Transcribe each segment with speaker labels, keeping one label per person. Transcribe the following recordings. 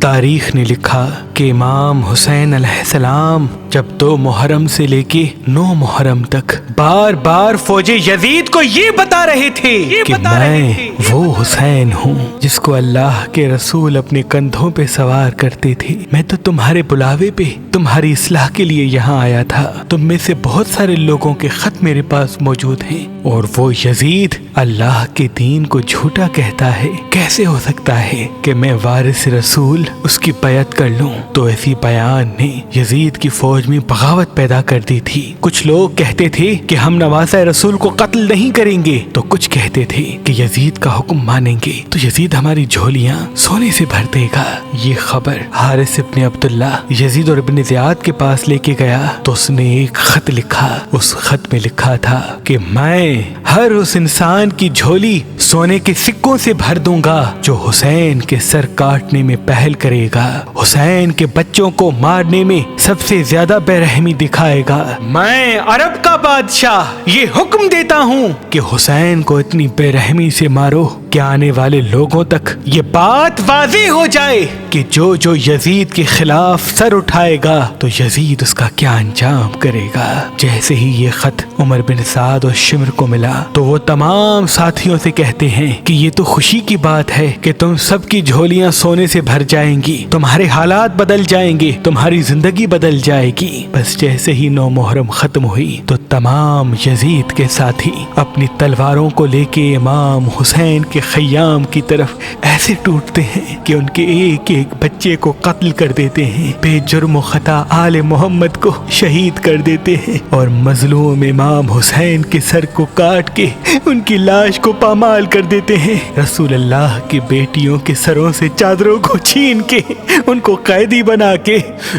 Speaker 1: تاریخ نے لکھا کہ امام حسین علیہ السلام جب 2 محرم سے لے کے 9 محرم تک بار بار فوج یزید کو یہ بتا رہے تھے کہ میں وہ حسین ہوں جس کو اللہ کے رسول اپنے کندھوں پہ سوار کرتے تھے۔ میں تو تمہارے بلاوے پہ تمہاری اصلاح کے لیے یہاں آیا تھا۔ تم میں سے بہت سارے لوگوں کے خط میرے پاس موجود ہیں، اور وہ یزید اللہ کے دین کو جھوٹا کہتا ہے۔ کیسے ہو سکتا ہے کہ میں وارث رسول اس کی بیعت کر لوں؟ تو ایسی بیان نے یزید کی فوج میں بغاوت پیدا کر دی تھی۔ کچھ لوگ کہتے تھے کہ ہم نواسہ رسول کو قتل نہیں کریں گے، تو کچھ کہتے تھے کہ یزید کا حکم مانیں گے تو یزید ہماری جھولیاں سونے سے بھر دے گا۔ یہ خبر حارث ابن عبداللہ یزید اور ابن زیاد کے پاس لے کے گیا تو اس نے ایک خط لکھا۔ اس خط میں لکھا تھا کہ میں ہر اس انسان کی جھولی سونے کے سکوں سے بھر دوں گا جو حسین کے سر کاٹنے میں پہل کرے گا، حسین کے بچوں کو مارنے میں سب سے زیادہ بے رحمی دکھائے گا۔ میں عرب کا بادشاہ یہ حکم دیتا ہوں کہ حسین کو اتنی بے رحمی سے مارو کہ آنے والے لوگوں تک یہ بات واضح ہو جائے کہ جو یزید کے خلاف سر اٹھائے گا تو یزید اس کا کیا انجام کرے گا۔ جیسے ہی یہ خط عمر بن سعد اور شمر کو ملا تو وہ تمام ساتھیوں سے کہتے ہیں کہ یہ تو خوشی کی بات ہے کہ تم سب کی جھولیاں سونے سے بھر جائیں گی، تمہارے حالات بدل جائیں گے، تمہاری زندگی بدل جائے گی۔ بس جیسے ہی 9 محرم ختم ہوئی تو تمام یزید کے ساتھی اپنی تلواروں کو لے کے امام حسین کے خیام کی طرف ایسے ٹوٹتے ہیں کہ ان کے ایک ایک بچے کو قتل کر دیتے ہیں، بے جرم و خطا آل محمد کو شہید کر دیتے ہیں، اور مظلوم امام حسین کے سر کو کاٹ کے ان کی لاش کو پامال کر دیتے ہیں۔ رسول اللہ کی بیٹیوں کے سروں سے چادروں کو چھین کے ان کو قیدی بنا کے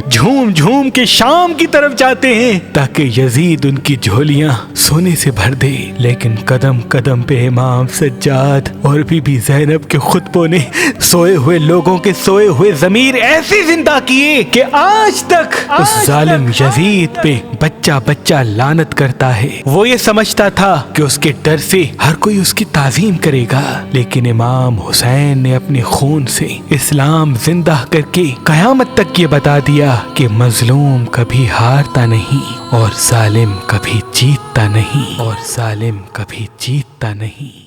Speaker 1: جھوم جھوم کے شام کی طرف جاتے ہیں تاکہ یزید ان کی جھولیاں سونے سے بھر دے۔ لیکن قدم قدم پہ امام سجاد اور بی بی زینب کے خطبوں نے سوئے ہوئے لوگوں کے سوئے ہوئے ضمیر ایسے زندہ کیے کہ آج تک اس ظالم یزید پہ بچہ بچہ لعنت کرتا ہے۔ وہ یہ سمجھتا تھا کہ اس کے ڈر سے ہر کوئی اس کی تعظیم کرے گا، لیکن امام حسین نے اپنے خون سے اسلام زندہ کر کے قیامت تک یہ بتا دیا کہ مظلوم کبھی ہارتا نہیں اور ظالم کبھی جیتتا نہیں، اور ظالم کبھی جیتتا نہیں۔